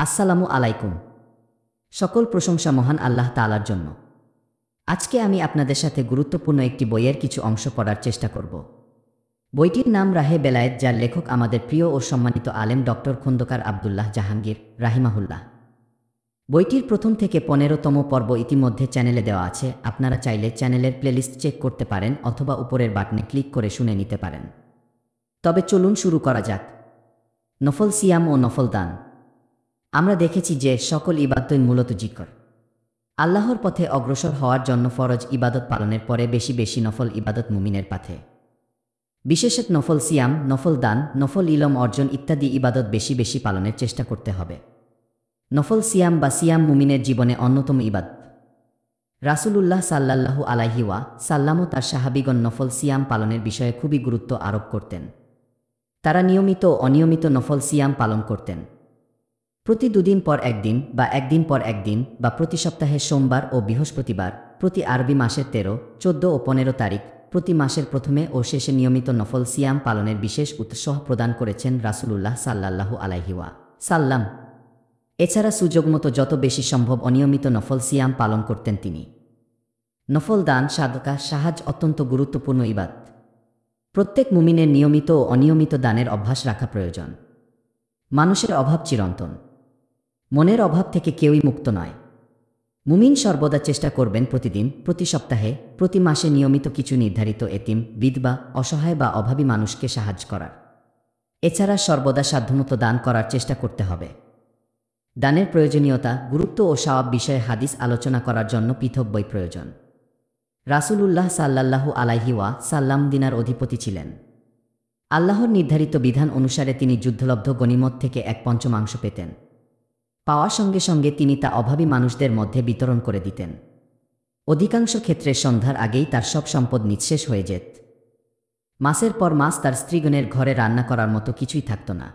আসসালামু আলাইকুম। সকল প্রশংসা মহান আল্লাহ তাআলার জন্য। আজকে আমি আপনাদের সাথে গুরুত্বপূর্ণ একটি বইয়ের কিছু অংশ পড়ার চেষ্টা করব। বইটির নাম রাহে বেলায়েত, যার লেখক আমাদের প্রিয় ও সম্মানিত আলেম ডক্টর খন্দকার আব্দুল্লাহ জাহাঙ্গীর রাহিমাহুল্লাহ। বইটির প্রথম থেকে 15তম পর্ব ইতিমধ্যে চ্যানেলে দেওয়া আছে। আপনারা চাইলে চ্যানেলের প্লেলিস্ট চেক করতে পারেন অথবা উপরের বাটনে ক্লিক করে শুনে নিতে পারেন। তবে চলুন শুরু করা যাক। নফল সিয়াম ও নফল দান। আমরা দেখেছি যে সকল ইবাদতই মূলত জিকর। আল্লাহর পথে অগ্রসর হওয়ার জন্য ফরজ ইবাদত পালনের পরে বেশি বেশি নফল ইবাদত মুমিনের পথে। বিশেষত নফল সিয়াম, নফল দান, নফল ইলম অর্জন ইত্যাদি ইবাদত বেশি বেশি পালনের চেষ্টা করতে হবে। নফল সিয়াম বা সিয়াম মুমিনের জীবনে অন্যতম ইবাদত। রাসূলুল্লাহ সাল্লাল্লাহু আলাইহি ওয়াসাল্লামও তার সাহাবীগণ নফল সিয়াম পালনের বিষয়ে খুবই গুরুত্ব আরোপ করতেন। তারা নিয়মিত ও অনিয়মিত নফল সিয়াম পালন করতেন। প্রতি দুদিন পর একদিন বা একদিন পর একদিন বা প্রতি সপ্তাহে সোমবার ও বৃহস্পতিবার, প্রতি আরবি মাসের 13, 14 ও 15 তারিখ, প্রতি মাসের প্রথমে ও শেষে নিয়মিত নফল সিয়াম পালনের বিশেষ উৎসাহ প্রদান করেছেন রাসূলুল্লাহ সাল্লাল্লাহু আলাইহি ওয়াসাল্লাম। এছাড়া সুযোগমতো যত বেশি সম্ভব অনিয়মিত নফল সিয়াম পালন করতেন তিনি। নফল দান, সাদকা, সাহায্য অত্যন্ত গুরুত্বপূর্ণ ইবাদত। প্রত্যেক মুমিনের নিয়মিত ও অনিয়মিত দানের অভ্যাস রাখা প্রয়োজন। মানুষের অভাব চিরন্তন। মনের অভাব থেকে কেউই মুক্ত নয়। মুমিন সর্বদা চেষ্টা করবেন প্রতিদিন, প্রতি সপ্তাহে, প্রতি মাসে নিয়মিত কিছু নির্ধারিত এতিম, বিধবা, অসহায় বা অভাবী মানুষকে সাহায্য করার। এছাড়া সর্বদা সাধ্যমতো দান করার চেষ্টা করতে হবে। দানের প্রয়োজনীয়তা, গুরুত্ব ও সওয়াব বিষয়ে হাদিস আলোচনা করার জন্য পৃথক বই প্রয়োজন। রাসূলুল্লাহ সাল্লাল্লাহু আলাইহি ওয়াসাল্লাম দিনার অধিপতি ছিলেন। আল্লাহর নির্ধারিত বিধান অনুসারে তিনি যুদ্ধলব্ধ গনিমত থেকে 1/5 পেতেন। পাওয়ার সঙ্গে সঙ্গে তিনি তা অভাবী মানুষদের মধ্যে বিতরণ করে দিতেন। অধিকাংশ ক্ষেত্রে সন্ধ্যার আগেই তার সব সম্পদ নিঃশেষ হয়ে যেত। মাসের পর মাস তার স্ত্রীগণের ঘরে রান্না করার মতো কিছুই থাকত না।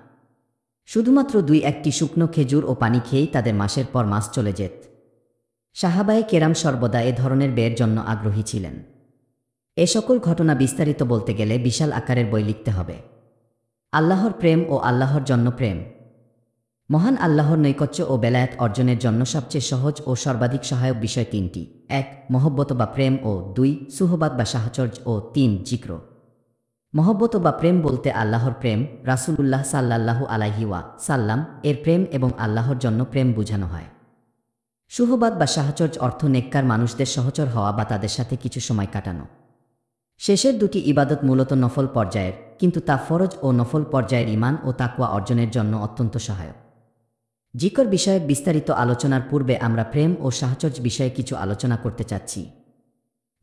শুধুমাত্র 2-1টি শুকনো খেজুর ও পানি খেয়েই তাদের মাসের পর মাস চলে যেত। সাহাবায়ে কেরাম সর্বদা এ ধরনের ব্যয়ের জন্য আগ্রহী ছিলেন। এ সকল ঘটনা বিস্তারিত বলতে গেলে বিশাল আকারের বই লিখতে হবে। আল্লাহর প্রেম ও আল্লাহর জন্য প্রেম। মহান আল্লাহর নৈকট্য ও বেলায়েত অর্জনের জন্য সবচেয়ে সহজ ও সর্বাধিক সহায়ক বিষয় 3টি। 1. মহব্বত বা প্রেম ও 2. সুহবাত বা সাহচর্য ও 3. জিক্র। মহব্বত বা প্রেম বলতে আল্লাহর প্রেম, রাসূলুল্লাহ সাল্লাল্লাহু আলাইহি ওয়াসাল্লাম এর প্রেম এবং আল্লাহর জন্য প্রেম বোঝানো হয়। সুহবাত বা সাহচর্য অর্থ নেককার মানুষদের সহচর হওয়া বা তাদের সাথে কিছু সময় কাটানো। শেষের দুটি ইবাদত মূলত নফল পর্যায়ের, কিন্তু তা ফরজ ও নফল পর্যায়ের ঈমান ও তাকওয়া অর্জনের জন্য অত্যন্ত সহায়ক। জিকর বিষয়ক বিস্তারিত আলোচনার পূর্বে আমরা প্রেম ও সাহচর্য বিষয়ে কিছু আলোচনা করতে চাচ্ছি।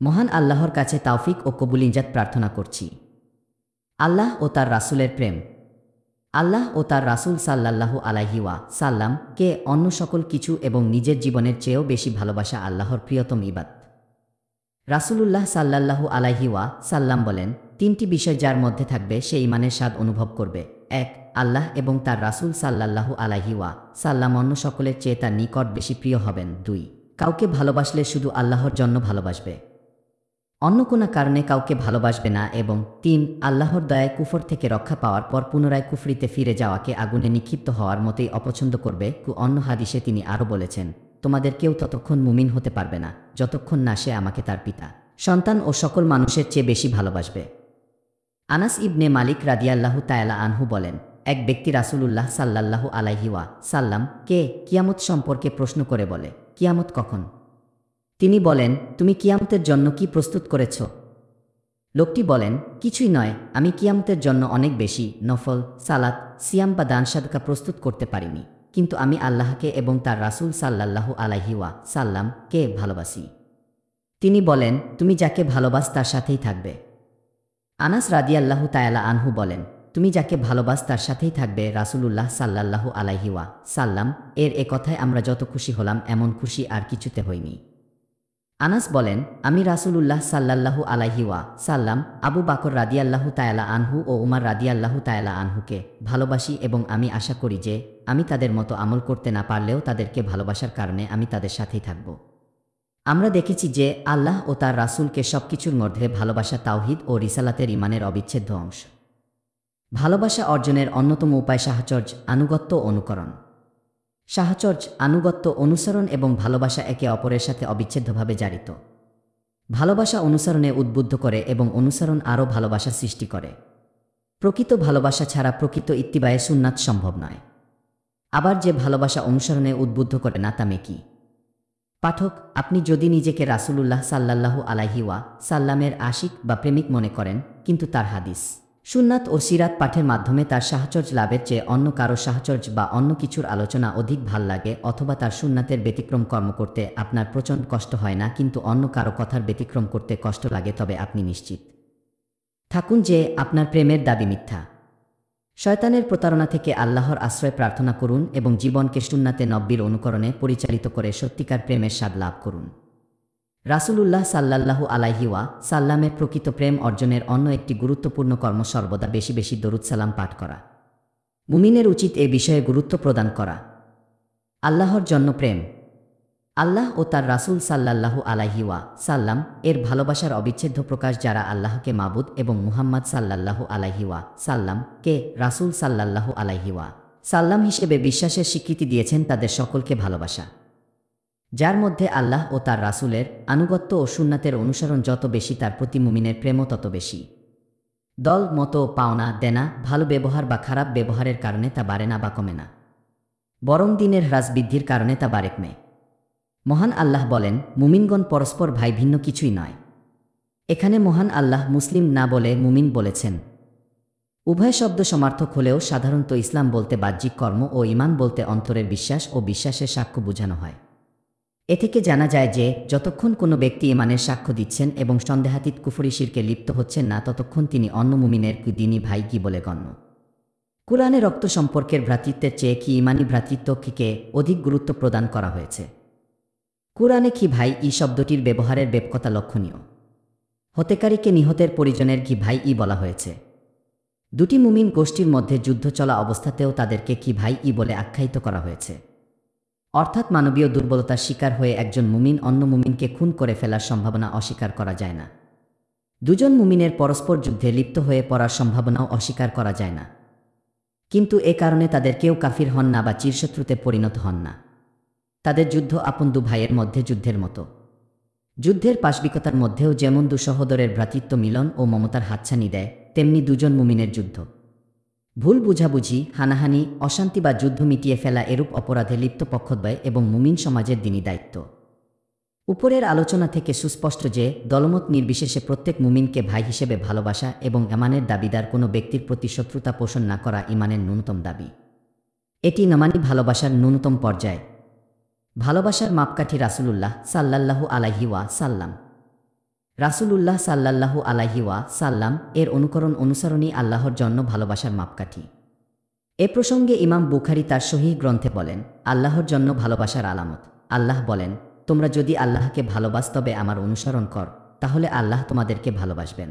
মহান আল্লাহর কাছে তাওফিক ও কবুলিজাত প্রার্থনা করছি। আল্লাহ ও তার রাসূলের প্রেম। আল্লাহ ও তার রাসূল সাল্লাল্লাহু আলাইহি ওয়াসাল্লাম কে অন্য সকল কিছু এবং নিজের জীবনের চেয়েও বেশি ভালোবাসা আল্লাহর প্রিয়তম ইবাদত। রাসূলুল্লাহ সাল্লাল্লাহু আলাইহি ওয়াসাল্লাম বলেন, 3টি বিষয় যার মধ্যে থাকবে সে ঈমানের স্বাদ অনুভব করবে। 1. আল্লাহ এবং তার রাসূল সাল্লাল্লাহু আলাইহি ওয়াসাল্লাম অন্য সকলের চেয়ে তার নিকট বেশি প্রিয় হবেন। 2. কাউকে ভালোবাসলে শুধু আল্লাহর জন্য ভালোবাসবে, অন্য কোনো কারণে কাউকে ভালোবাসবে না। এবং 3. আল্লাহর দয়ায় কুফর থেকে রক্ষা পাওয়ার পর পুনরায় কুফরিতে ফিরে যাওয়াকে আগুনে নিক্ষিপ্ত হওয়ার মতোই অপছন্দ করবে। অন্য হাদিসে তিনি আরও বলেছেন, তোমাদের কেউ ততক্ষণ মুমিন হতে পারবে না যতক্ষণ না সে আমাকে তার পিতা, সন্তান ও সকল মানুষের চেয়ে বেশি ভালোবাসবে। আনাস ইবনে মালিক রাদিয়াল্লাহু তাআলা আনহু বলেন, এক ব্যক্তি রাসূলুল্লাহ সাল্লাল্লাহু আলাইহি ওয়াসাল্লাম কে কিয়ামত সম্পর্কে প্রশ্ন করে বলে, কিয়ামত কখন? তিনি বলেন, তুমি কিয়ামতের জন্য কি প্রস্তুত করেছ? লোকটি বলেন, কিছুই নয়, আমি কিয়ামতের জন্য অনেক বেশি নফল সালাত, সিয়াম বা দান সাদকা প্রস্তুত করতে পারিনি, কিন্তু আমি আল্লাহকে এবং তার রাসূল সাল্লাল্লাহু আলাইহি ওয়াসাল্লাম কে ভালোবাসি। তিনি বলেন, তুমি যাকে ভালোবাস তার সাথেই থাকবে। আনাস রাদিয়াল্লাহু তাআলা আনহু বলেন, তুমি যাকে ভালোবাস তার সাথেই থাকবে। রাসূলুল্লাহ সাল্লাল্লাহু আলাইহি ওয়াসাল্লাম এর এ কথায় আমরা যত খুশি হলাম এমন খুশি আর কিছুতে হইনি। আনাস বলেন, আমি রাসূলুল্লাহ সাল্লাল্লাহু আলাইহি ওয়াসাল্লাম, আবু বকর রাদিয়াল্লাহু তাআলা আনহু ও উমর রাদিয়াল্লাহু তাআলা আনহুকে ভালোবাসি এবং আমি আশা করি যে আমি তাদের মতো আমল করতে না পারলেও তাদেরকে ভালোবাসার কারণে আমি তাদের সাথেই থাকব। আমরা দেখেছি যে আল্লাহ ও তার রাসূলকে সবকিছুর মধ্যে ভালোবাসা তাওহীদ ও রিসালাতের ঈমানের অবিচ্ছেদ্য অংশ। ভালোবাসা অর্জনের অন্যতম উপায় সাহচর্য, আনুগত্য ও অনুকরণ। সাহচর্য, আনুগত্য, অনুসরণ এবং ভালোবাসা একে অপরের সাথে অবিচ্ছেদ্যভাবে জড়িত। ভালোবাসা অনুসরণে উদ্বুদ্ধ করে এবং অনুসরণ আরও ভালোবাসা সৃষ্টি করে। প্রকৃত ভালোবাসা ছাড়া প্রকৃত ইত্তিবায়ে সুন্নাত সম্ভব নয়। আবার যে ভালোবাসা অনুসরণে উদ্বুদ্ধ করে না তা মেকি। পাঠক, আপনি যদি নিজেকে রাসূলুল্লাহ সাল্লাল্লাহু আলাইহি সাল্লামের আশিক বা প্রেমিক মনে করেন, কিন্তু তার হাদিস, সুন্নাত ও সিরাত পাঠের মাধ্যমে তার সাহচর্য লাভের চেয়ে অন্য কারো সাহচর্য বা অন্য কিছুর আলোচনা অধিক ভাল লাগে, অথবা তার সুন্নাতের ব্যতিক্রম কর্ম করতে আপনার প্রচণ্ড কষ্ট হয় না কিন্তু অন্য কারো কথার ব্যতিক্রম করতে কষ্ট লাগে, তবে আপনি নিশ্চিত থাকুন যে আপনার প্রেমের দাবি মিথ্যা। শয়তানের প্রতারণা থেকে আল্লাহর আশ্রয় প্রার্থনা করুন এবং জীবনকে সুন্নাতে নব্বীর অনুকরণে পরিচালিত করে সত্যিকার প্রেমের স্বাদ লাভ করুন। রাসূলুল্লাহ সাল্লাল্লাহু আলাইহি সাল্লামের প্রকৃত প্রেম অর্জনের অন্য একটি গুরুত্বপূর্ণ কর্ম সর্বদা বেশি বেশি দরুদ সালাম পাঠ করা। মুমিনের উচিত এ বিষয়ে গুরুত্ব প্রদান করা। আল্লাহর জন্য প্রেম। আল্লাহ ও তার রাসূল সাল্লাল্লাহু আলাইহি সাল্লাম এর ভালোবাসার অবিচ্ছেদ্য প্রকাশ, যারা আল্লাহকে মাবুদ এবং মুহাম্মদ সাল্লাল্লাহু আলাইহি সাল্লাম কে রাসূল সাল্লাল্লাহু আলাইহি সাল্লাম হিসেবে বিশ্বাসের স্বীকৃতি দিয়েছেন, তাদের সকলকে ভালোবাসা। যার মধ্যে আল্লাহ ও তার রাসূলের আনুগত্য ও সুন্নাতের অনুসরণ যত বেশি, তার প্রতি মুমিনের প্রেমও তত বেশি। দল, মত, পাওনা দেনা, ভালো ব্যবহার বা খারাপ ব্যবহারের কারণে তা বাড়ে না বা কমে না, বরং দিনের হ্রাস বৃদ্ধির কারণে তা বাড়ে কমে। মহান আল্লাহ বলেন, মুমিনগণ পরস্পর ভাই, ভিন্ন কিছুই নয়। এখানে মহান আল্লাহ মুসলিম না বলে মুমিন বলেছেন। উভয় শব্দ সমার্থক হলেও সাধারণত ইসলাম বলতে বাহ্যিক কর্ম ও ঈমান বলতে অন্তরের বিশ্বাস ও বিশ্বাসের সাক্ষ্য বোঝানো হয়। এ থেকে জানা যায় যে যতক্ষণ কোনো ব্যক্তি ঈমানের সাক্ষ্য দিচ্ছেন এবং সন্দেহাতীত কুফরি শিরকে লিপ্ত হচ্ছেন না, ততক্ষণ তিনি অন্য মুমিনের দিনী ভাই কি বলে গণ্য। কুরআনে রক্ত সম্পর্কের ভ্রাতৃত্বের চেয়ে কি ঈমানী ভ্রাতৃত্বকে অধিক গুরুত্ব প্রদান করা হয়েছে। কুরআনে কি ভাই ই শব্দটির ব্যবহারের ব্যাপকতা লক্ষণীয়। হতেকারীকে নিহতের পরিজনের কি ভাই ই বলা হয়েছে। দুটি মুমিন গোষ্ঠীর মধ্যে যুদ্ধ চলা অবস্থাতেও তাদেরকে কি ভাই ই বলে আখ্যায়িত করা হয়েছে। অর্থাৎ মানবীয় দুর্বলতার শিকার হয়ে একজন মুমিন অন্য মুমিনকে খুন করে ফেলার সম্ভাবনা অস্বীকার করা যায় না। দুজন মুমিনের পরস্পর যুদ্ধে লিপ্ত হয়ে পড়ার সম্ভাবনাও অস্বীকার করা যায় না, কিন্তু এ কারণে তাদের কেউ কাফির হন না বা চিরশত্রুতে পরিণত হন না। তাদের যুদ্ধ আপন দু ভাইয়ের মধ্যে যুদ্ধের মতো। যুদ্ধের পাশবিকতার মধ্যেও যেমন দু সহোদরের ভ্রাতৃত্ব মিলন ও মমতার হাতছানি দেয়, তেমনি দুজন মুমিনের যুদ্ধ ভুল বুঝাবুঝি, হানাহানি, অশান্তি বা যুদ্ধ মিটিয়ে ফেলা এরূপ অপরাধে লিপ্ত পক্ষদ্বয় এবং মুমিন সমাজের দিনী দায়িত্ব। উপরের আলোচনা থেকে সুস্পষ্ট যে দলমত নির্বিশেষে প্রত্যেক মুমিনকে ভাই হিসেবে ভালোবাসা এবং ঈমানের দাবিদার কোনো ব্যক্তির প্রতি শত্রুতা পোষণ না করা ঈমানের ন্যূনতম দাবি। এটি নমানি ভালোবাসার ন্যূনতম পর্যায়। ভালোবাসার মাপকাঠি রাসূলুল্লাহ সাল্লাল্লাহু আলাইহি সাল্লাম। রাসূলুল্লাহ সাল্লাল্লাহু আলাইহি সাল্লাম এর অনুসরণই আল্লাহর জন্য ভালোবাসার মাপকাঠি। এ প্রসঙ্গে ইমাম বুখারী তার সহিহ গ্রন্থে বলেন, আল্লাহর জন্য ভালোবাসার আলামত। আল্লাহ বলেন, তোমরা যদি আল্লাহকে ভালোবাস তবে আমার অনুসরণ কর, তাহলে আল্লাহ তোমাদেরকে ভালোবাসবেন।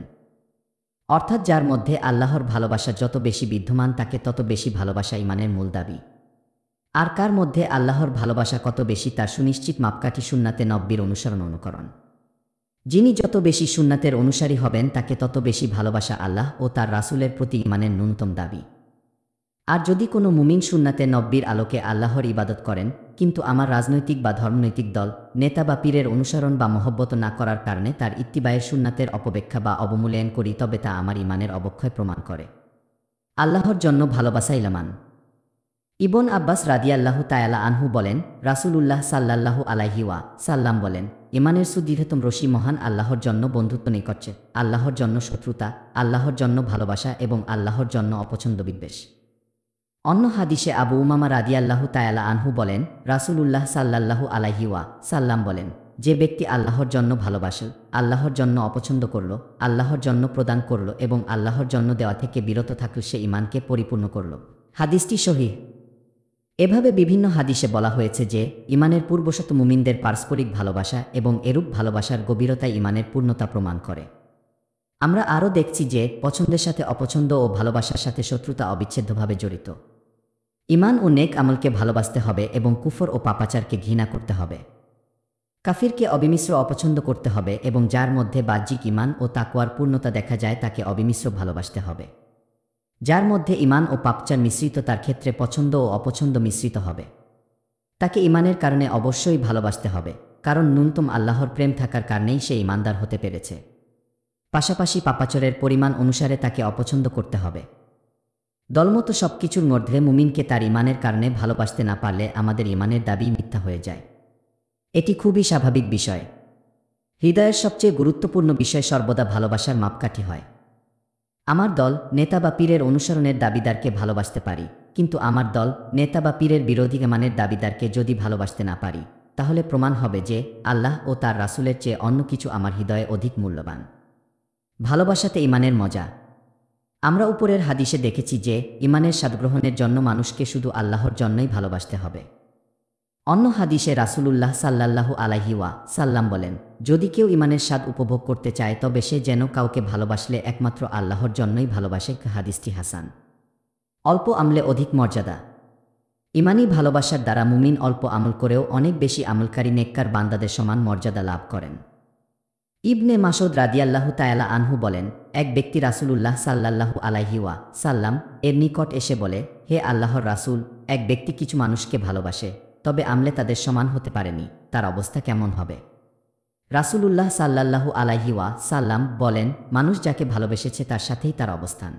অর্থাৎ যার মধ্যে আল্লাহর ভালোবাসা যত বেশি বিদ্যমান, তাকে তত বেশি ভালোবাসা ঈমানের মূল দাবি। আর কার মধ্যে আল্লাহর ভালোবাসা কত বেশি তার সুনিশ্চিত মাপকাঠি সুন্নাতে নব্বীর অনুকরণ। যিনি যত বেশি সুন্নাতের অনুসারী হবেন, তাকে তত বেশি ভালোবাসা আল্লাহ ও তার রাসূলের প্রতি ঈমানের ন্যূনতম দাবি। আর যদি কোনো মুমিন সুন্নাতে নব্বীর আলোকে আল্লাহর ইবাদত করেন, কিন্তু আমার রাজনৈতিক বা ধর্মনৈতিক দল, নেতা বা পীরের অনুসরণ বা মহব্বত না করার কারণে তার ইত্তিবায়ের সুন্নাতের অপব্যাখ্যা বা অবমূল্যায়ন করি, তবে তা আমার ঈমানের অবক্ষয় প্রমাণ করে। আল্লাহর জন্য ভালোবাসা ইলামান। ইবন আব্বাস রাদিয়াল্লাহু তাআলা আনহু বলেন, রাসূলুল্লাহ সাল্লাল্লাহু আলাইহি সাল্লাম বলেন, ঈমানের সুদৃঢ়তম রশি মহান আল্লাহর জন্য বন্ধুত্ব নিকটছে, আল্লাহর জন্য শত্রুতা, আল্লাহর জন্য ভালোবাসা এবং আল্লাহর জন্য অপছন্দ বিদ্বেষ। অন্য হাদিসে আবু উমামা রাদিয়াল্লাহু তাআলা আনহু বলেন, রাসূলুল্লাহ সাল্লাল্লাহু আলাইহি সাল্লাম বলেন, যে ব্যক্তি আল্লাহর জন্য ভালোবাসল, আল্লাহর জন্য অপছন্দ করল, আল্লাহর জন্য প্রদান করল এবং আল্লাহর জন্য দেওয়া থেকে বিরত থাকল, সে ঈমানকে পরিপূর্ণ করল। হাদিসটি সহিহ। এভাবে বিভিন্ন হাদিসে বলা হয়েছে যে ঈমানের পূর্বশত মুমিনদের পারস্পরিক ভালোবাসা এবং এরূপ ভালোবাসার গভীরতা ঈমানের পূর্ণতা প্রমাণ করে। আমরা আরও দেখছি যে পছন্দের সাথে অপছন্দ ও ভালোবাসার সাথে শত্রুতা অবিচ্ছেদ্যভাবে জড়িত। ঈমান ও নেক আমলকে ভালোবাসতে হবে এবং কুফর ও পাপাচারকে ঘৃণা করতে হবে। কাফিরকে অবিমিশ্র অপছন্দ করতে হবে এবং যার মধ্যে বাহ্যিক ঈমান ও তাকওয়ার পূর্ণতা দেখা যায় তাকে অবিমিশ্র ভালোবাসতে হবে। যার মধ্যে ঈমান ও পাপচার মিশ্রিত, তার ক্ষেত্রে পছন্দ ও অপছন্দ মিশ্রিত হবে। তাকে ঈমানের কারণে অবশ্যই ভালোবাসতে হবে, কারণ ন্যূনতম আল্লাহর প্রেম থাকার কারণেই সে ঈমানদার হতে পেরেছে। পাশাপাশি পাপাচরের পরিমাণ অনুসারে তাকে অপছন্দ করতে হবে। দলমত সবকিছুর মধ্যে মুমিনকে তার ঈমানের কারণে ভালোবাসতে না পারলে আমাদের ঈমানের দাবি মিথ্যা হয়ে যায়। এটি খুবই স্বাভাবিক বিষয়। হৃদয়ের সবচেয়ে গুরুত্বপূর্ণ বিষয় সর্বদা ভালোবাসার মাপকাঠি হয়। আমার দল, নেতা বা পীরের অনুসরণের দাবিদারকে ভালোবাসতে পারি, কিন্তু আমার দল, নেতা বা পীরের বিরোধী ঈমানের দাবিদারকে যদি ভালোবাসতে না পারি, তাহলে প্রমাণ হবে যে আল্লাহ ও তার রাসূলের চেয়ে অন্য কিছু আমার হৃদয়ে অধিক মূল্যবান। ভালোবাসাতে ঈমানের মজা। আমরা উপরের হাদিসে দেখেছি যে ঈমানের স্বাদগ্রহণের জন্য মানুষকে শুধু আল্লাহর জন্যই ভালোবাসতে হবে। অন্য হাদিসে রাসূলুল্লাহ সাল্লাল্লাহু আলাইহি ওয়াসাল্লাম বলেন, যদি কেউ ঈমানের স্বাদ উপভোগ করতে চায় তবে সে যেন কাউকে ভালোবাসলে একমাত্র আল্লাহর জন্যই ভালোবাসে। হাদিসটি হাসান। অল্প আমলে অধিক মর্যাদা। ঈমানী ভালোবাসার দ্বারা মুমিন অল্প আমল করেও অনেক বেশি আমলকারী নেককার বান্দাদের সমান মর্যাদা লাভ করেন। ইবনে মাসউদ রাদিয়াল্লাহু তাআলা আনহু বলেন, এক ব্যক্তি রাসূলুল্লাহ সাল্লাল্লাহু আলাইহি ওয়াসাল্লাম এর নিকট এসে বলে, হে আল্লাহর রাসূল, এক ব্যক্তি কিছু মানুষকে ভালোবাসে, তবে আমলে তাদের সমান হতে পারেনি, তার অবস্থা কেমন হবে? রাসূলুল্লাহ সাল্লাল্লাহু আলাইহি ওয়াসাল্লাম বলেন, মানুষ যাকে ভালোবেসেছে তার সাথেই তার অবস্থান।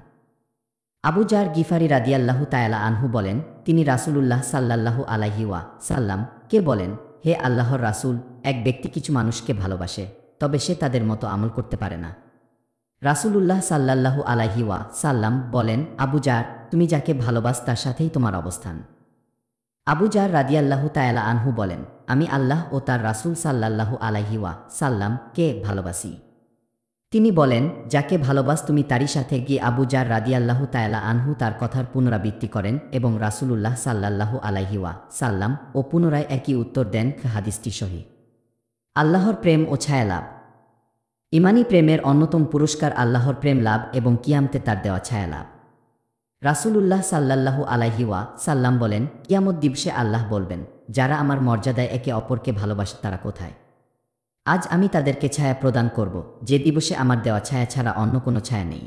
আবু জার গিফারি রাদিয়াল্লাহু তাআলা আনহু বলেন, তিনি রাসূলুল্লাহ সাল্লাল্লাহু আলাইহি ওয়াসাল্লাম কে বলেন, হে আল্লাহর রাসূল, এক ব্যক্তি কিছু মানুষকে ভালোবাসে, তবে সে তাদের মতো আমল করতে পারে না। রাসূলুল্লাহ সাল্লাল্লাহু আলাইহি ওয়াসাল্লাম বলেন, আবু জার, তুমি যাকে ভালোবাস তার সাথেই তোমার অবস্থান। আবু জার রাদিয়াল্লাহু তাআলা আনহু বলেন, আমি আল্লাহ ও তার রাসূল সাল্লাল্লাহু আলাইহি ওয়াসাল্লাম কে ভালোবাসি। তিনি বলেন, যাকে ভালোবাস তুমি তারই সাথে গিয়ে। আবু জার রাদিয়াল্লাহু তাআলা আনহু তার কথার পুনরাবৃত্তি করেন এবং রাসূলুল্লাহ সাল্লাল্লাহু আলাইহি ওয়াসাল্লাম ও পুনরায় একই উত্তর দেন। হাদিসটি সহিহ। আল্লাহর প্রেম ও ছায়া লাভ। ঈমানী প্রেমের অন্যতম পুরস্কার আল্লাহর প্রেম লাভ এবং কিয়ামতে তার দেওয়া ছায়া লাভ। রাসূলুল্লাহ সাল্লাল্লাহু আলাইহি ওয়াসাল্লাম বলেন, কিয়ামত দিবসে আল্লাহ বলবেন, যারা আমার মর্যাদায় একে অপরকে ভালোবাসে তারা কোথায়? আজ আমি তাদেরকে ছায়া প্রদান করব, যে দিবসে আমার দেওয়া ছায়া ছাড়া অন্য কোনো ছায়া নেই।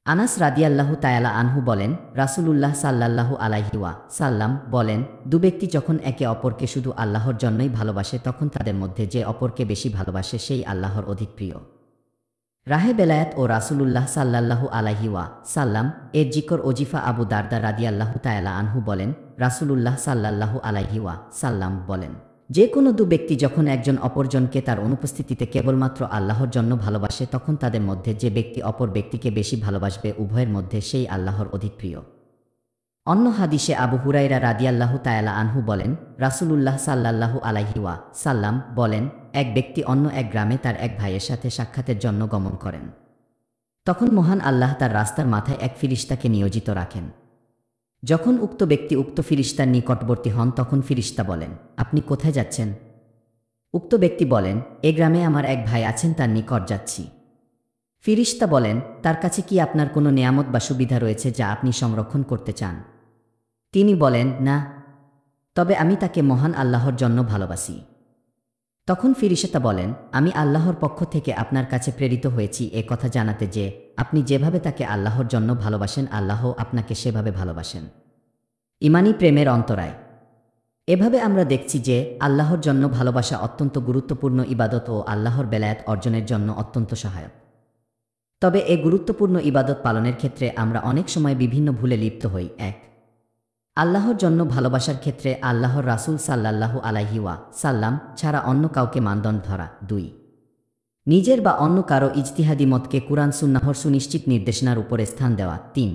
আনাস রাদিয়াল্লাহু তাআলা আনহু বলেন, রাসূলুল্লাহ সাল্লাল্লাহু আলাইহি ওয়াসাল্লাম বলেন, দু ব্যক্তি যখন একে অপরকে শুধু আল্লাহর জন্যই ভালোবাসে তখন তাদের মধ্যে যে অপরকে বেশি ভালোবাসে সেই আল্লাহর অধিক প্রিয়। রাহে বেলায়েত ও রাসূলুল্লাহ সাল্লাল্লাহু আলাইহি ওয়াসাল্লাম এর জিকর ওজিফা আবু দারদা রাদিয়াল্লাহু তাআলা আনহু বলেন, রাসূলুল্লাহ সাল্লাল্লাহু আলাইহি ওয়াসাল্লাম বলেন, যে কোনো দু ব্যক্তি যখন একজন অপরজনকে তার অনুপস্থিতিতে কেবলমাত্র আল্লাহর জন্য ভালোবাসে তখন তাদের মধ্যে যে ব্যক্তি অপর ব্যক্তিকে বেশি ভালোবাসবে উভয়ের মধ্যে সেই আল্লাহর অধিক প্রিয়। অন্য হাদিসে আবু হুরায়রা রাদিয়াল্লাহু তাআলা আনহু বলেন, রাসূলুল্লাহ সাল্লাল্লাহু আলাইহি ওয়াসাল্লাম বলেন, এক ব্যক্তি অন্য এক গ্রামে তার এক ভাইয়ের সাথে সাক্ষাতের জন্য গমন করেন। তখন মহান আল্লাহ তার রাস্তার মাথায় এক ফিরিশতাকে নিয়োজিত রাখেন। যখন উক্ত ব্যক্তি উক্ত ফিরিশতার নিকটবর্তী হন তখন ফিরিশতা বলেন, আপনি কোথায় যাচ্ছেন? উক্ত ব্যক্তি বলেন, এ গ্রামে আমার এক ভাই আছেন, তার নিকট যাচ্ছি। ফিরিশতা বলেন, তার কাছে কি আপনার কোনো নেয়ামত বা সুবিধা রয়েছে যা আপনি সংরক্ষণ করতে চান? তিনি বলেন, না, তবে আমি তাকে মহান আল্লাহর জন্য ভালোবাসি। তখন ফিরিশতা বলেন, আমি আল্লাহর পক্ষ থেকে আপনার কাছে প্রেরিত হয়েছি এ কথা জানাতে যে আপনি যেভাবে তাকে আল্লাহর জন্য ভালোবাসেন আল্লাহ আপনাকে সেভাবে ভালোবাসেন। ঈমানী প্রেমের অন্তরায়। এভাবে আমরা দেখছি যে আল্লাহর জন্য ভালোবাসা অত্যন্ত গুরুত্বপূর্ণ ইবাদত ও আল্লাহর বেলায়েত অর্জনের জন্য অত্যন্ত সহায়ক। তবে এ গুরুত্বপূর্ণ ইবাদত পালনের ক্ষেত্রে আমরা অনেক সময় বিভিন্ন ভুলে লিপ্ত হই। ১. আল্লাহর জন্য ভালোবাসার ক্ষেত্রে আল্লাহর রাসূল সাল্লাল্লাহু আলাইহি ওয়াসাল্লাম ছাড়া অন্য কাউকে মানদণ্ড ধরা। ২. নিজের বা অন্য কারো ইজতিহাদি মতকে কুরআন সুন্নাহর সুনিশ্চিত নির্দেশনার উপরে স্থান দেওয়া। ৩.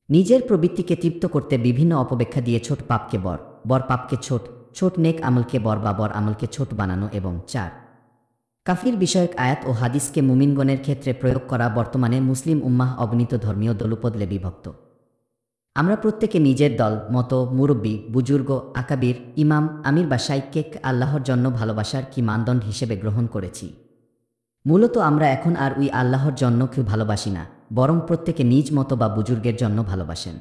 নিজের প্রবৃত্তিকে তৃপ্ত করতে বিভিন্ন অপব্যাখ্যা দিয়ে ছোট পাপকে বড়, বড় পাপকে ছোট, ছোট নেক আমলকে বড় বা বড় আমলকে ছোট বানানো এবং ৪. কাফির বিষয়ক আয়াত ও হাদিসকে মুমিনগণের ক্ষেত্রে প্রয়োগ করা। বর্তমানে মুসলিম উম্মাহ অগণিত ধর্মীয় দলুপদলে বিভক্ত। আমরা প্রত্যেকে নিজের দল, মত, মুরব্বী, বুজুর্গ, আকাবির, ইমাম, আমির বা শাইখকে আল্লাহর জন্য ভালোবাসার কি মানদণ্ড হিসেবে গ্রহণ করেছি। মূলত আমরা এখন আর ওই আল্লাহর জন্য কেউ ভালোবাসি না, বরং প্রত্যেকে নিজ মতো বা বুজুর্গের জন্য ভালোবাসেন।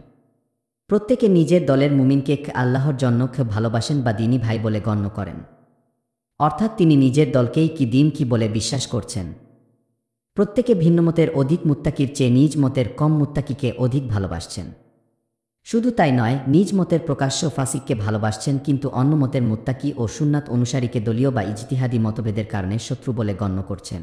প্রত্যেকে নিজের দলের মুমিনকে আল্লাহর জন্য কেউ ভালোবাসেন বা দিনী ভাই বলে গণ্য করেন, অর্থাৎ তিনি নিজের দলকেই কি দিন কি বলে বিশ্বাস করছেন। প্রত্যেকে ভিন্নমতের অধিক মুত্তাকির চেয়ে নিজ মতের কম মুত্তাকিকে অধিক ভালোবাসছেন। শুধু তাই নয়, নিজ মতের প্রকাশ্য ফাসিককে ভালোবাসছেন, কিন্তু অন্য মতের মুত্তাকি ও সুন্নাত অনুসারীকে দলীয় বা ইজতিহাদি মতভেদের কারণে শত্রু বলে গণ্য করছেন।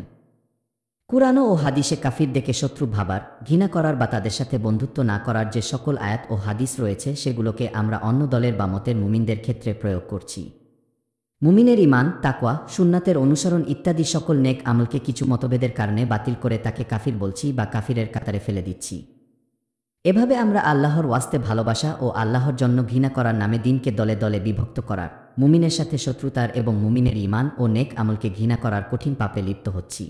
কুরআন ও হাদিসে কাফিরদেরকে শত্রু ভাবার, ঘৃণা করার বা তাদের সাথে বন্ধুত্ব না করার যে সকল আয়াত ও হাদিস রয়েছে, সেগুলোকে আমরা অন্য দলের বা মতের মুমিনদের ক্ষেত্রে প্রয়োগ করছি। মুমিনের ঈমান, তাকওয়া, সুন্নাতের অনুসরণ ইত্যাদি সকল নেক আমলকে কিছু মতভেদের কারণে বাতিল করে তাকে কাফির বলছি বা কাফিরের কাতারে ফেলে দিচ্ছি। এভাবে আমরা আল্লাহর ওয়াস্তে ভালোবাসা ও আল্লাহর জন্য ঘৃণা করার নামে দিনকে দলে দলে বিভক্ত করার, মুমিনের সাথে শত্রুতার এবং মুমিনের ঈমান ও নেক আমলকে ঘৃণা করার কঠিন পাপে লিপ্ত হচ্ছি।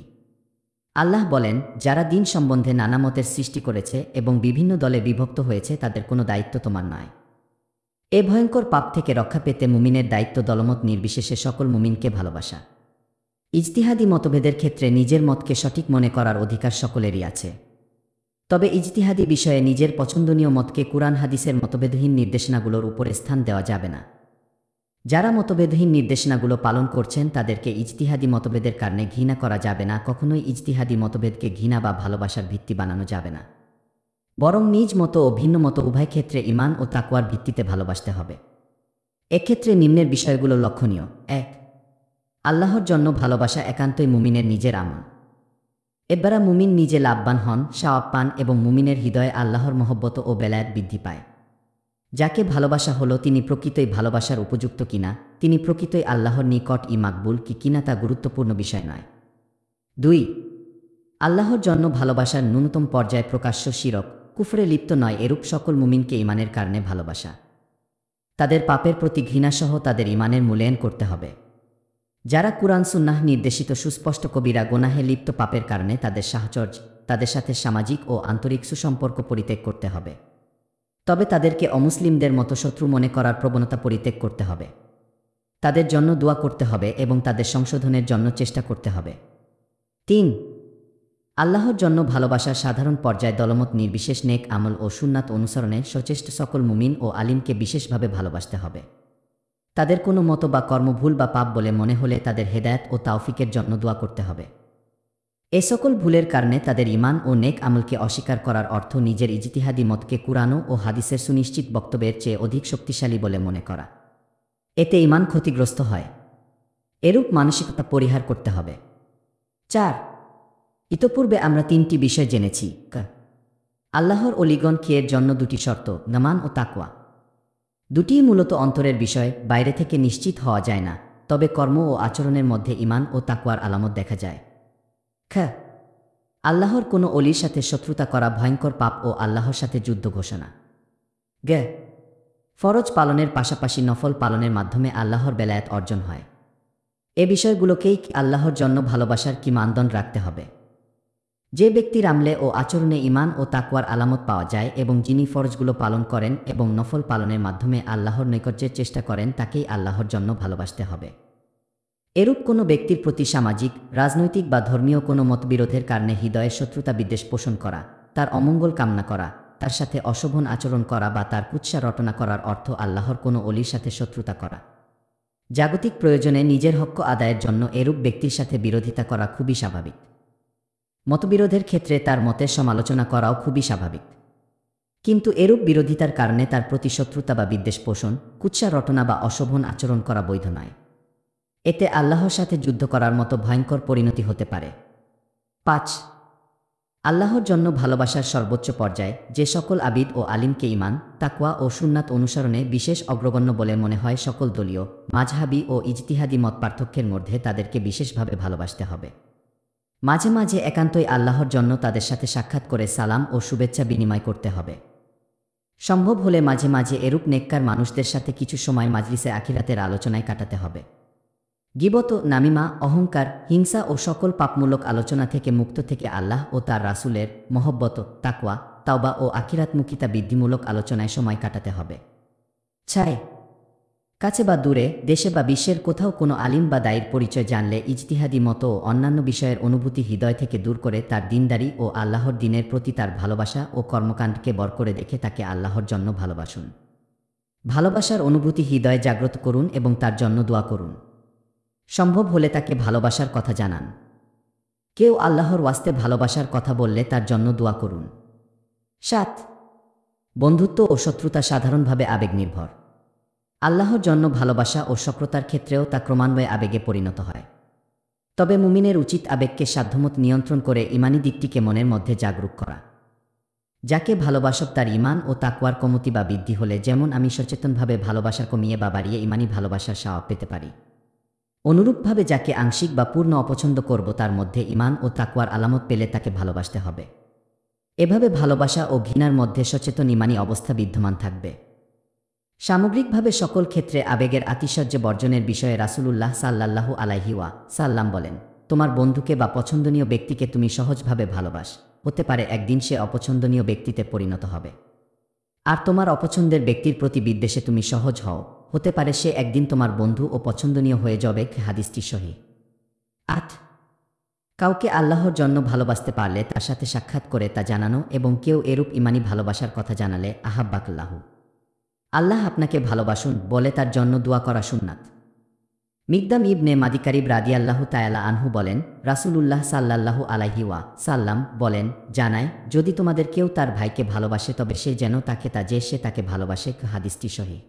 আল্লাহ বলেন, যারা দিন সম্বন্ধে নানা মতের সৃষ্টি করেছে এবং বিভিন্ন দলে বিভক্ত হয়েছে, তাদের কোনো দায়িত্ব তোমার নয়। এ ভয়ঙ্কর পাপ থেকে রক্ষা পেতে মুমিনের দায়িত্ব দলমত নির্বিশেষে সকল মুমিনকে ভালোবাসা। ইজতিহাদি মতভেদের ক্ষেত্রে নিজের মতকে সঠিক মনে করার অধিকার সকলেরই আছে। তবে ইজতিহাদি বিষয়ে নিজের পছন্দনীয় মতকে কুরআন হাদিসের মতভেদহীন নির্দেশনাগুলোর উপরে স্থান দেওয়া যাবে না। যারা মতভেদহীন নির্দেশনাগুলো পালন করছেন, তাদেরকে ইজতিহাদি মতভেদের কারণে ঘৃণা করা যাবে না। কখনোই ইজতিহাদি মতভেদকে ঘৃণা বা ভালোবাসার ভিত্তি বানানো যাবে না, বরং নিজ মত ও ভিন্ন মত উভয় ক্ষেত্রে ঈমান ও তাকওয়ার ভিত্তিতে ভালোবাসতে হবে। এক্ষেত্রে নিম্নের বিষয়গুলো লক্ষণীয়। ১. আল্লাহর জন্য ভালোবাসা একান্তই মুমিনের নিজের আমল। এবারা মুমিন নিজে লাভবান হন, সওয়াব পান এবং মুমিনের হৃদয়ে আল্লাহর মহব্বত ও বেলায়েত বৃদ্ধি পায়। যাকে ভালোবাসা হলো, তিনি প্রকৃতই ভালোবাসার উপযুক্ত কিনা, তিনি প্রকৃতই আল্লাহর নিকট মাকবুল কিনা তা গুরুত্বপূর্ণ বিষয় নয়। ২. আল্লাহর জন্য ভালোবাসার ন্যূনতম পর্যায় প্রকাশ্য শিরক, কুফরে লিপ্ত নয় এরূপ সকল মুমিনকে ঈমানের কারণে ভালোবাসা। তাদের পাপের প্রতি ঘৃণাসহ তাদের ঈমানের মূল্যায়ন করতে হবে। যারা কুরআন সুন্নাহ নির্দেশিত সুস্পষ্ট কবিরা গুনাহে লিপ্ত, পাপের কারণে তাদের সাহচর্য, তাদের সাথে সামাজিক ও আন্তরিক সুসম্পর্ক পরিত্যাগ করতে হবে। তবে তাদেরকে অমুসলিমদের মতো শত্রু মনে করার প্রবণতা পরিত্যাগ করতে হবে। তাদের জন্য দোয়া করতে হবে এবং তাদের সংশোধনের জন্য চেষ্টা করতে হবে। ৩. আল্লাহর জন্য ভালোবাসার সাধারণ পর্যায় দলমত নির্বিশেষ নেক আমল ও সুন্নাত অনুসরণে সচেষ্ট সকল মুমিন ও আলিমকে বিশেষভাবে ভালোবাসতে হবে। তাদের কোনো মত বা কর্ম ভুল বা পাপ বলে মনে হলে তাদের হেদায়েত ও তাওফিকের জন্য দোয়া করতে হবে। এ সকল ভুলের কারণে তাদের ঈমান ও নেক আমলকে অস্বীকার করার অর্থ নিজের ইজতিহাদি মতকে কুরআন ও হাদিসের সুনিশ্চিত বক্তব্যের চেয়ে অধিক শক্তিশালী বলে মনে করা। এতে ঈমান ক্ষতিগ্রস্ত হয়। এরূপ মানসিকতা পরিহার করতে হবে। ৪. ইতপূর্বে আমরা ৩টি বিষয় জেনেছি। আল্লাহর অলিগণ এর জন্য ২টি শর্ত, নামান ও তাকওয়া। দুটিই মূলত অন্তরের বিষয়, বাইরে থেকে নিশ্চিত হওয়া যায় না, তবে কর্ম ও আচরণের মধ্যে ঈমান ও তাকওয়ার আলামত দেখা যায়। আল্লাহর কোনো অলির সাথে শত্রুতা করা ভয়ঙ্কর পাপ ও আল্লাহর সাথে যুদ্ধ ঘোষণা। ফরজ পালনের পাশাপাশি নফল পালনের মাধ্যমে আল্লাহর বেলায়েত অর্জন হয়। এ বিষয়গুলোকেই আল্লাহর জন্য ভালোবাসার কি মানদণ্ড রাখতে হবে। যে ব্যক্তির আমলে ও আচরণে ঈমান ও তাকওয়ার আলামত পাওয়া যায় এবং যিনি ফরজগুলো পালন করেন এবং নফল পালনের মাধ্যমে আল্লাহর নৈকট্যের চেষ্টা করেন, তাকেই আল্লাহর জন্য ভালোবাসতে হবে। এরূপ কোনো ব্যক্তির প্রতি সামাজিক, রাজনৈতিক বা ধর্মীয় কোনো মতবিরোধের কারণে হৃদয়ে শত্রুতা বিদ্বেষ পোষণ করা, তার অমঙ্গল কামনা করা, তার সাথে অশোভন আচরণ করা বা তার কুৎসা রটনা করার অর্থ আল্লাহর কোনো অলির সাথে শত্রুতা করা। জাগতিক প্রয়োজনে নিজের হক্ক আদায়ের জন্য এরূপ ব্যক্তির সাথে বিরোধিতা করা খুবই স্বাভাবিক। মতবিরোধের ক্ষেত্রে তার মতের সমালোচনা করাও খুবই স্বাভাবিক। কিন্তু এরূপ বিরোধিতার কারণে তার প্রতি শত্রুতা বা বিদ্বেষ পোষণ, কুৎসা রটনা বা অশোভন আচরণ করা বৈধ নয়। এতে আল্লাহর সাথে যুদ্ধ করার মতো ভয়ঙ্কর পরিণতি হতে পারে। ৫. আল্লাহর জন্য ভালোবাসার সর্বোচ্চ পর্যায়, যে সকল আবিদ ও আলিমকে ঈমান, তাকওয়া ও সুন্নাত অনুসরণে বিশেষ অগ্রগণ্য বলে মনে হয়, সকল দলীয়, মাযহাবী ও ইজতিহাদি মত পার্থক্যের মধ্যে তাদেরকে বিশেষভাবে ভালোবাসতে হবে। মাঝে মাঝে একান্তই আল্লাহর জন্য তাদের সাথে সাক্ষাৎ করে সালাম ও শুভেচ্ছা বিনিময় করতে হবে। সম্ভব হলে মাঝে মাঝে এরূপ নেককার মানুষদের সাথে কিছু সময় মাজলিসে আখিরাতের আলোচনায় কাটাতে হবে। গীবত, নামিমা, অহংকার, হিংসা ও সকল পাপমূলক আলোচনা থেকে মুক্ত থেকে আল্লাহ ও তার রাসূলের মহব্বত, তাকওয়া, তাওবা ও আখিরাতমুখিতা বৃদ্ধিমূলক আলোচনায় সময় কাটাতে হবে। ৬. কাছে বা দূরে, দেশে বা বিশ্বের কোথাও কোনো আলিম বা দায়ীর পরিচয় জানলে ইজতিহাদি মত ও অন্যান্য বিষয়ের অনুভূতি হৃদয় থেকে দূর করে তার দিনদারি ও আল্লাহর দিনের প্রতি তার ভালোবাসা ও কর্মকাণ্ডকে বর করে দেখে তাকে আল্লাহর জন্য ভালোবাসুন। ভালোবাসার অনুভূতি হৃদয়ে জাগ্রত করুন এবং তার জন্য দোয়া করুন। সম্ভব হলে তাকে ভালোবাসার কথা জানান। কেউ আল্লাহর ওয়াস্তে ভালোবাসার কথা বললে তার জন্য দোয়া করুন। ৭. বন্ধুত্ব ও শত্রুতা সাধারণভাবে আবেগ নির্ভর। আল্লাহর জন্য ভালোবাসা ও সক্রতার ক্ষেত্রেও তা ক্রমান্বয়ে আবেগে পরিণত হয়। তবে মুমিনের উচিত আবেগকে সাধ্যমত নিয়ন্ত্রণ করে ঈমানী দিকটিকে মনের মধ্যে জাগরুক করা। যাকে ভালোবাসব তার ঈমান ও তাকওয়ার কমতি বা বৃদ্ধি হলে যেমন আমি সচেতনভাবে ভালোবাসা কমিয়ে বা বাড়িয়ে ঈমানী ভালোবাসার সওয়াব পেতে পারি, অনুরূপভাবে যাকে আংশিক বা পূর্ণ অপছন্দ করব তার মধ্যে ঈমান ও তাকওয়ার আলামত পেলে তাকে ভালোবাসতে হবে। এভাবে ভালোবাসা ও ঘৃণার মধ্যে সচেতন ঈমানী অবস্থা বিদ্যমান থাকবে। সামগ্রিকভাবে সকল ক্ষেত্রে আবেগের আতিশয্য বর্জনের বিষয়ে রাসূলুল্লাহ সাল্লাল্লাহু আলাইহি ওয়াসাল্লাম বলেন, তোমার বন্ধুকে বা পছন্দনীয় ব্যক্তিকে তুমি সহজভাবে ভালোবাস, হতে পারে একদিন সে অপছন্দনীয় ব্যক্তিতে পরিণত হবে। আর তোমার অপছন্দের ব্যক্তির প্রতি বিদ্বেষে তুমি সহজ হও, হতে পারে সে একদিন তোমার বন্ধু ও পছন্দনীয় হয়ে যাবে। হাদিসটি সহিহ। ৮ কাউকে আল্লাহর জন্য ভালোবাসতে পারলে তার সাথে সাক্ষাৎ করে তা জানানো এবং কেউ এরূপ ঈমানী ভালোবাসার কথা জানালে আহাব্বাকাল্লাহু, আল্লাহ আপনাকে ভালোবাসুন বলে তার জন্য দোয়া করা সুন্নাত। মিকদাম ইবনে মাদি কারিব রাদিয়াল্লাহু তাআলা আনহু বলেন, রাসূলুল্লাহ সাল্লাল্লাহু আলাইহি ওয়াসাল্লাম বলেন, জানায় যদি তোমাদের কেউ তার ভাইকে ভালোবাসে তবে সে যেন তাকে সে তাকে ভালোবাসে। হাদিসটি সহিহ।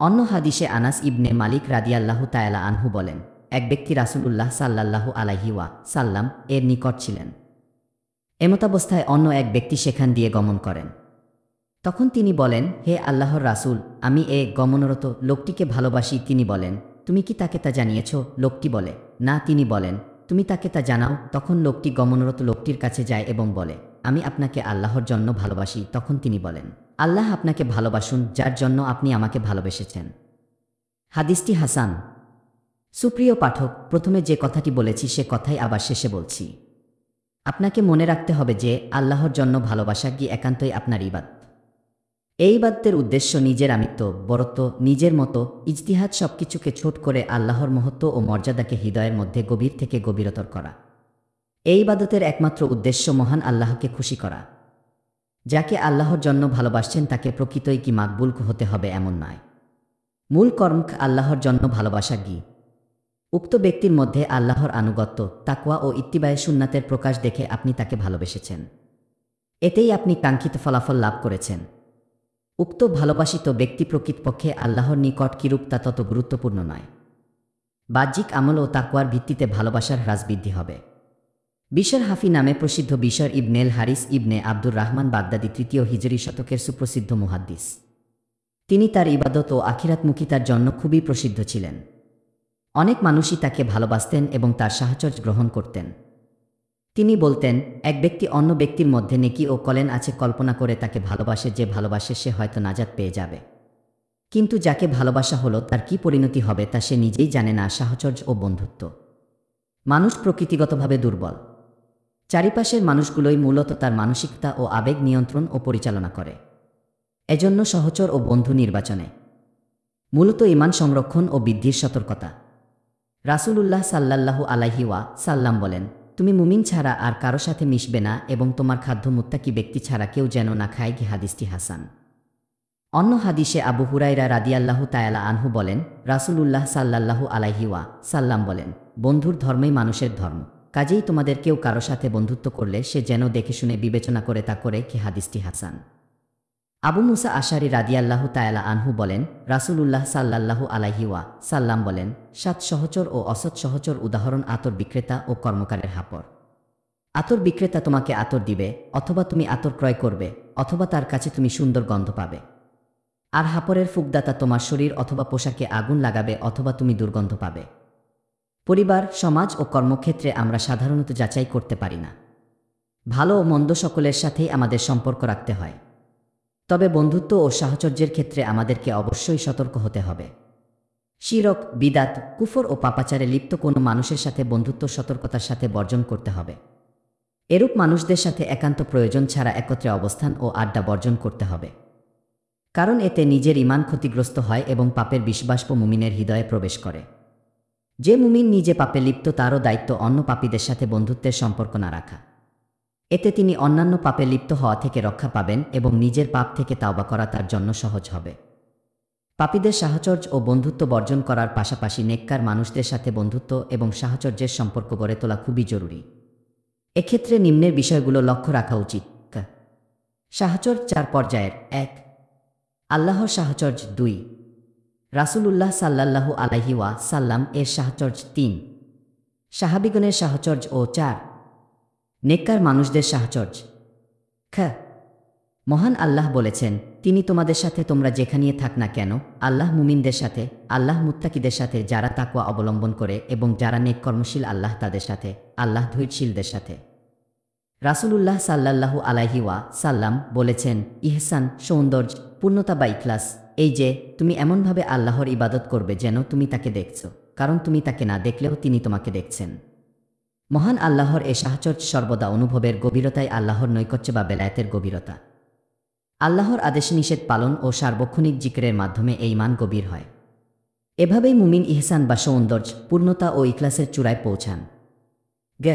অন্য হাদিসে আনাস ইবনে মালিক রাদিয়াল্লাহু তাআলা আনহু বলেন, এক ব্যক্তি রাসূলুল্লাহ সাল্লাল্লাহু আলাইহি ওয়াসাল্লাম এর নিকট ছিলেন। এমতাবস্থায় অন্য এক ব্যক্তি সেখান দিয়ে গমন করেন। তখন তিনি বলেন, হে আল্লাহর রাসূল, আমি গমনরত লোকটিকে ভালোবাসি। তিনি বলেন, তুমি কি তাকে তা জানিয়েছ? লোকটি বলে, না। তিনি বলেন, তুমি তাকে তা জানাও। তখন লোকটি গমনরত লোকটির কাছে যায় এবং বলে, আমি আপনাকে আল্লাহর জন্য ভালোবাসি। তখন তিনি বলেন, আল্লাহ আপনাকে ভালোবাসুন যার জন্য আপনি আমাকে ভালোবেসেছেন। হাদিসটি হাসান। সুপ্রিয় পাঠক, প্রথমে যে কথাটি বলেছি সে কথাই আবার শেষে বলছি। আপনাকে মনে রাখতে হবে যে আল্লাহর জন্য ভালোবাসা কি একান্তই আপনার ইবাদত। এই ইবাদতের উদ্দেশ্য নিজের আমিত্ব, বরত্ব, নিজের মতো, ইজতিহাদ সবকিছুকে ছোট করে আল্লাহর মহত্ব ও মর্যাদাকে হৃদয়ের মধ্যে গভীর থেকে গভীরতর করা। এই ইবাদতের একমাত্র উদ্দেশ্য মহান আল্লাহকে খুশি করা। যাকে আল্লাহর জন্য ভালোবাসছেন তাকে প্রকৃতই কি মাকবুল হতে হবে এমন নয়। মূল কর্ম আল্লাহর জন্য ভালোবাসা কি। উক্ত ব্যক্তির মধ্যে আল্লাহর আনুগত্য, তাকওয়া ও ইত্তিবায়ে সুন্নাতের প্রকাশ দেখে আপনি তাকে ভালোবেসেছেন। এতেই আপনি কাঙ্ক্ষিত ফলাফল লাভ করেছেন। উক্ত ভালোবাসিত ব্যক্তি প্রকৃতপক্ষে আল্লাহর নিকট কিরূপ তা তত গুরুত্বপূর্ণ নয়। বাহ্যিক আমল ও তাকওয়ার ভিত্তিতে ভালোবাসার হ্রাস বৃদ্ধি হবে। বিশর হাফি নামে প্রসিদ্ধ বিশর ইবনেল হারিস ইবনে আব্দুর রহমান বাগদাদি ৩য় হিজরি শতকের সুপ্রসিদ্ধ মুহাদ্দিস। তিনি তার ইবাদত ও আখিরাতমুখিতার জন্য খুবই প্রসিদ্ধ ছিলেন। অনেক মানুষই তাকে ভালোবাসতেন এবং তার সাহচর্য গ্রহণ করতেন। তিনি বলতেন, এক ব্যক্তি অন্য ব্যক্তির মধ্যে নেকি ও কল্যাণ আছে কল্পনা করে তাকে ভালোবাসে, যে ভালোবাসে সে হয়তো নাজাত পেয়ে যাবে, কিন্তু যাকে ভালোবাসা হলো তার কি পরিণতি হবে তা সে নিজেই জানে না। সাহচর্য ও বন্ধুত্ব। মানুষ প্রকৃতিগতভাবে দুর্বল। চারিপাশের মানুষগুলোই মূলত তার মানসিকতা ও আবেগ নিয়ন্ত্রণ ও পরিচালনা করে। এজন্য সহচর ও বন্ধু নির্বাচনে মূলত ঈমান সংরক্ষণ ও বৃদ্ধির সতর্কতা। রাসূলুল্লাহ সাল্লাল্লাহু আলাইহি ওয়াসাল্লাম বলেন, তুমি মুমিন ছাড়া আর কারো সাথে মিশবে না এবং তোমার খাদ্য মুত্তাকি ব্যক্তি ছাড়া কেউ যেন না খায়। হাদিসটি হাসান। অন্য হাদিসে আবু হুরায়রা রাদিয়াল্লাহু তাআলা আনহু বলেন, রাসূলুল্লাহ সাল্লাল্লাহু আলাইহি ওয়াসাল্লাম বলেন, বন্ধুর ধর্মই মানুষের ধর্ম। কাজেই তোমাদের কেউ কারো সাথে বন্ধুত্ব করলে সে যেন দেখে শুনে বিবেচনা করে তা করে। হাদিসটি হাসান। আবু মুসা আশারি রাদিয়াল্লাহু তাআলা আনহু বলেন, রাসূলুল্লাহ সাল্লাল্লাহু আলাইহি ওয়াসাল্লাম বলেন, ৭ সহচর ও অসৎ সহচর উদাহরণ আতর বিক্রেতা ও কর্মকারের হাপর। আতর বিক্রেতা তোমাকে আতর দিবে, অথবা তুমি আতর ক্রয় করবে, অথবা তার কাছে তুমি সুন্দর গন্ধ পাবে। আর হাপরের ফুকদাতা তোমার শরীর অথবা পোশাকে আগুন লাগাবে, অথবা তুমি দুর্গন্ধ পাবে। পরিবার, সমাজ ও কর্মক্ষেত্রে আমরা সাধারণত যাচাই করতে পারি না। ভালো ও মন্দ সকলের সাথেই আমাদের সম্পর্ক রাখতে হয়। তবে বন্ধুত্ব ও সাহচর্যের ক্ষেত্রে আমাদেরকে অবশ্যই সতর্ক হতে হবে। শিরক, বিদাত, কুফর ও পাপাচারে লিপ্ত কোনো মানুষের সাথে বন্ধুত্ব সতর্কতার সাথে বর্জন করতে হবে। এরূপ মানুষদের সাথে একান্ত প্রয়োজন ছাড়া একত্রে অবস্থান ও আড্ডা বর্জন করতে হবে, কারণ এতে নিজের ঈমান ক্ষতিগ্রস্ত হয় এবং পাপের বিষবাষ্প মুমিনের হৃদয়ে প্রবেশ করে। যে মুমিন নিজে পাপে লিপ্ত তারও দায়িত্ব অন্য পাপীদের সাথে বন্ধুত্বের সম্পর্ক না রাখা। এতে তিনি অন্যান্য পাপে লিপ্ত হওয়া থেকে রক্ষা পাবেন এবং নিজের পাপ থেকে তাওবা করা তার জন্য সহজ হবে। পাপীদের সাহচর্য ও বন্ধুত্ব বর্জন করার পাশাপাশি নেককার মানুষদের সাথে বন্ধুত্ব এবং সাহচর্যের সম্পর্ক গড়ে তোলা খুবই জরুরি। এক্ষেত্রে নিম্নের বিষয়গুলো লক্ষ্য রাখা উচিত। সাহচর্য 4 পর্যায়ের। 1, আল্লাহর সাহচর্য। 2, রাসূলুল্লাহ সাল্লাল্লাহু আলাইহি ওয়াসাল্লাম এর সাহচর্য। 3, সাহাবীগণের সাহচর্য। ও 4, নেককার মানুষদের সাহচর্য। খ, মহান আল্লাহ বলেছেন, তিনি তোমাদের সাথে তোমরা যেখানেই থাক না কেন, আল্লাহ মুমিনদের সাথে, আল্লাহ মুত্তাকিদের সাথে, যারা তাকওয়া অবলম্বন করে এবং যারা নেক কর্মশীল, আল্লাহ তাদের সাথে, আল্লাহ ধৈর্যশীলদের সাথে। রাসূলুল্লাহ সাল্লাল্লাহু আলাইহি ওয়াসাল্লাম বলেছেন, ইহসান সৌন্দর্য, পূর্ণতা বা ইখলাস এই যে তুমি এমনভাবে আল্লাহর ইবাদত করবে যেন তুমি তাকে দেখছ, কারণ তুমি তাকে না দেখলেও তিনি তোমাকে দেখছেন। মহান আল্লাহর এ সাহচর্য সর্বদা অনুভবের গভীরতায় আল্লাহর নৈকট্য বা বেলায়েতের গভীরতা। আল্লাহর আদেশ নিষেধ পালন ও সার্বক্ষণিক জিকিরের মাধ্যমে এই মান গভীর হয়। এভাবেই মুমিন ইহসান বা সৌন্দর্য, পূর্ণতা ও ইখলাসের চূড়ায় পৌঁছান। গ,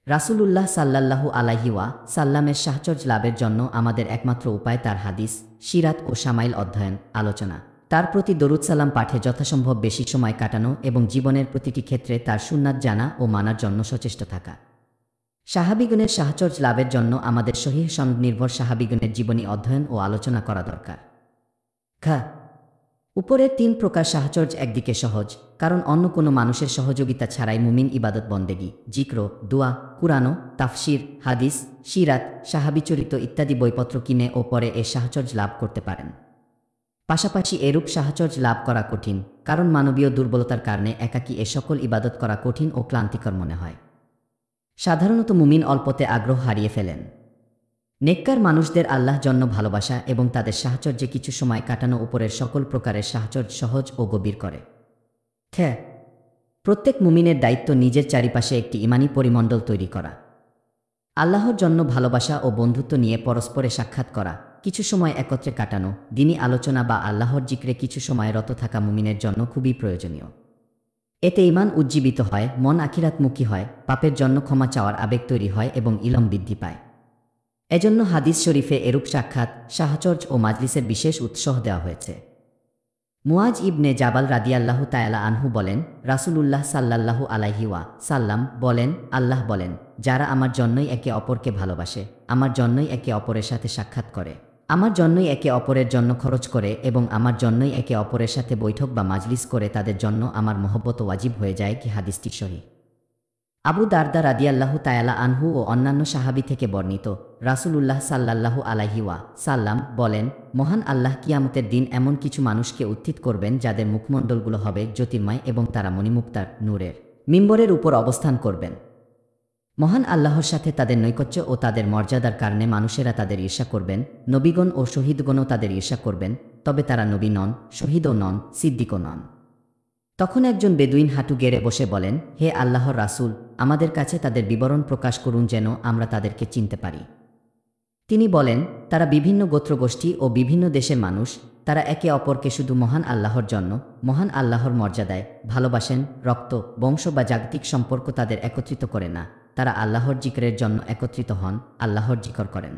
রাসূলুল্লাহ সাল্লাল্লাহু আলাইহি ওয়াসাল্লামের সাহচর্য লাভের জন্য আমাদের একমাত্র উপায় তার হাদিস, সিরাত ও শামাইল অধ্যয়ন, আলোচনা, তার প্রতি দরুদ সালাম পাঠে যথাসম্ভব বেশি সময় কাটানো এবং জীবনের প্রতিটি ক্ষেত্রে তার সুন্নাত জানা ও মানার জন্য সচেষ্ট থাকা। সাহাবীগণের সাহচর্য লাভের জন্য আমাদের সহিহ সনদ নির্ভর সাহাবীগণের জীবনী অধ্যয়ন ও আলোচনা করা দরকার। খ, উপরের 3 প্রকার সাহচর্য একদিকে সহজ, কারণ অন্য কোনো মানুষের সহযোগিতা ছাড়াই মুমিন ইবাদত বন্দেগী, জিক্র, দোয়া, কুরআন, তাফসির, হাদিস, সিরাত, সাহাবীচরিত ইত্যাদি বইপত্র কিনে ও পরে এ সাহচর্য লাভ করতে পারেন। পাশাপাশি এরূপ সাহচর্য লাভ করা কঠিন, কারণ মানবীয় দুর্বলতার কারণে একাকী এ সকল ইবাদত করা কঠিন ও ক্লান্তিকর মনে হয়। সাধারণত মুমিন অল্পতে আগ্রহ হারিয়ে ফেলেন। নেককার মানুষদের আল্লাহ জন্য ভালোবাসা এবং তাদের সাহচর্যে কিছু সময় কাটানো উপরের সকল প্রকারের সাহচর্য সহজ ও গভীর করে। খ, প্রত্যেক মুমিনের দায়িত্ব নিজের চারিপাশে একটি ঈমানী পরিমণ্ডল তৈরি করা। আল্লাহর জন্য ভালোবাসা ও বন্ধুত্ব নিয়ে পরস্পরে সাক্ষাৎ করা, কিছু সময় একত্রে কাটানো, দ্বীনি আলোচনা বা আল্লাহর জিক্রে কিছু সময় রত থাকা মুমিনের জন্য খুবই প্রয়োজনীয়। এতে ঈমান উজ্জীবিত হয়, মন আখিরাতমুখী হয়, পাপের জন্য ক্ষমা চাওয়ার আবেগ তৈরি হয় এবং ইলম বৃদ্ধি পায়। এজন্য হাদিস শরীফে এরূপ সাক্ষাৎ, সাহচর্য ও মাজলিসের বিশেষ উৎসাহ দেওয়া হয়েছে। মুআজ ইবনে জাবাল রাদিয়াল্লাহু তাআলা আনহু বলেন, রাসূলুল্লাহ সাল্লাল্লাহু আলাইহি ওয়াসাল্লাম বলেন, আল্লাহ বলেন, যারা আমার জন্যই একে অপরকে ভালোবাসে, আমার জন্যই একে অপরের সাথে সাক্ষাৎ করে, আমার জন্যই একে অপরের জন্য খরচ করে এবং আমার জন্যই একে অপরের সাথে বৈঠক বা মাজলিস করে, তাদের জন্য আমার মহব্বত ওয়াজিব হয়ে যায়। কি হাদিসটি সহিহ। আবু দারদা রাদিয়াল্লাহু তাআলা আনহু ও অন্যান্য সাহাবী থেকে বর্ণিত, রাসূলুল্লাহ সাল্লাল্লাহু আলাইহি ওয়াসাল্লাম বলেন, মহান আল্লাহ কিয়ামতের দিন এমন কিছু মানুষকে উত্থিত করবেন যাদের মুখমণ্ডলগুলো হবে জ্যোতির্ময় এবং তারা মণিমুক্তার নূরের মিম্বরের উপর অবস্থান করবেন। মহান আল্লাহর সাথে তাদের নৈকট্য ও তাদের মর্যাদার কারণে মানুষেরা তাদের ঈর্ষা করবেন, নবীগণ ও শহীদগণও তাদের ঈর্ষা করবেন, তবে তারা নবী নন, শহীদও নন, সিদ্দিকও নন। তখন একজন বেদুইন হাঁটু গেড়ে বসে বলেন, হে আল্লাহর রাসূল, আমাদের কাছে তাদের বিবরণ প্রকাশ করুন যেন আমরা তাদেরকে চিনতে পারি। তিনি বলেন, তারা বিভিন্ন গোত্রগোষ্ঠী ও বিভিন্ন দেশের মানুষ, তারা একে অপরকে শুধু মহান আল্লাহর জন্য, মহান আল্লাহর মর্যাদায় ভালোবাসেন, রক্ত, বংশ বা জাগতিক সম্পর্ক তাদের একত্রিত করে না, তারা আল্লাহর জিকরের জন্য একত্রিত হন, আল্লাহর জিকর করেন।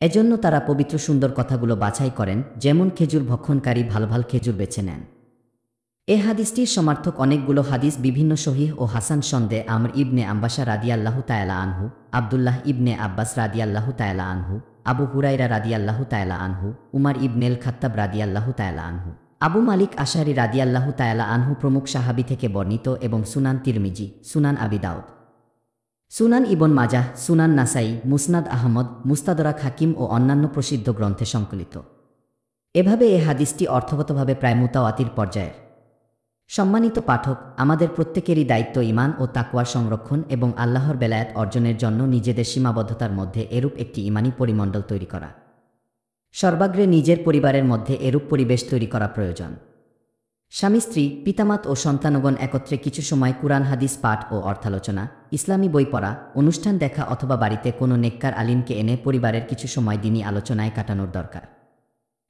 এজন্য তারা পবিত্র সুন্দর কথাগুলো বাছাই করেন, যেমন খেজুর ভক্ষণকারী ভালো ভালো খেজুর বেছে নেন। এ হাদিসটির সমার্থক অনেকগুলো হাদিস বিভিন্ন সহিহ ও হাসান সন্দে আমর ইবনে আম্বাসা রাদিয়াল্লাহু তাআলা আনহু, আব্দুল্লাহ ইবনে আব্বাস রাদিয়াল্লাহু তাআলা আনহু, আবু হুরায়রা রাদিয়াল্লাহু তাআলা আনহু, উমার ইবনেল খাত্তাব রাদিয়াল্লাহু তাআলা আনহু, আবু মালিক আশআরী রাদিয়াল্লাহু তাআলা আনহু প্রমুখ সাহাবী থেকে বর্ণিত এবং সুনান তিরমিজি, সুনান আবি দাউদ, সুনান ইবন মাজাহ, সুনান নাসাই, মুসনাদ আহমদ, মুস্তাদরাক হাকিম ও অন্যান্য প্রসিদ্ধ গ্রন্থে সংকলিত। এভাবে এ হাদিসটি অর্থগতভাবে প্রায় মুতাওয়াতির পর্যায়ের। সম্মানিত পাঠক, আমাদের প্রত্যেকেরই দায়িত্ব ঈমান ও তাকওয়ার সংরক্ষণ এবং আল্লাহর বেলায়েত অর্জনের জন্য নিজেদের সীমাবদ্ধতার মধ্যে এরূপ একটি ঈমানী পরিমণ্ডল তৈরি করা। সর্বাগ্রে নিজের পরিবারের মধ্যে এরূপ পরিবেশ তৈরি করা প্রয়োজন। স্বামী স্ত্রী, পিতামাত ও সন্তানগণ একত্রে কিছু সময় কুরআন হাদিস পাঠ ও অর্থালোচনা, ইসলামী বই পড়া, অনুষ্ঠান দেখা অথবা বাড়িতে কোনো নেককার আলিমকে এনে পরিবারের কিছু সময় দ্বীনি আলোচনায় কাটানোর দরকার।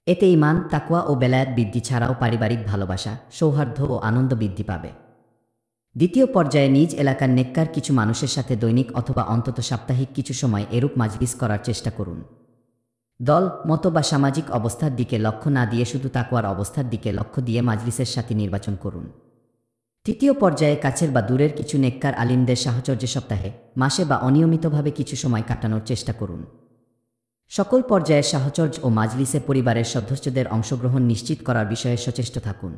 এতে ঈমান, তাকওয়া ও বেলায়েত বৃদ্ধি ছাড়াও পারিবারিক ভালোবাসা, সৌহার্দ্য ও আনন্দ বৃদ্ধি পাবে। দ্বিতীয় পর্যায়ে নিজ এলাকার নেককার কিছু মানুষের সাথে দৈনিক অথবা অন্তত সাপ্তাহিক কিছু সময় এরূপ মাজলিস করার চেষ্টা করুন। দল, মত বা সামাজিক অবস্থার দিকে লক্ষ্য না দিয়ে শুধু তাকওয়ার অবস্থার দিকে লক্ষ্য দিয়ে মাজলিসের সাথী নির্বাচন করুন। তৃতীয় পর্যায়ে কাছের বা দূরের কিছু নেককার আলিমদের সাহচর্যে সপ্তাহে, মাসে বা অনিয়মিতভাবে কিছু সময় কাটানোর চেষ্টা করুন। সকল পর্যায়ের সাহচর্য ও মাজলিসে পরিবারের সদস্যদের অংশগ্রহণ নিশ্চিত করার বিষয়ে সচেষ্ট থাকুন।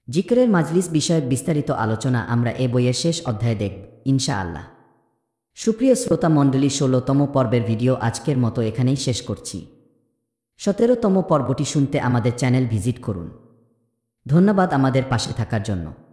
জিকরের মাজলিস বিষয়ক বিস্তারিত আলোচনা আমরা এ বইয়ের শেষ অধ্যায়ে দেখব ইনশাআল্লাহ। সুপ্রিয় শ্রোতা মণ্ডলী, ১৬তম পর্বের ভিডিও আজকের মতো এখানেই শেষ করছি। ১৭তম পর্বটি শুনতে আমাদের চ্যানেল ভিজিট করুন। ধন্যবাদ আমাদের পাশে থাকার জন্য।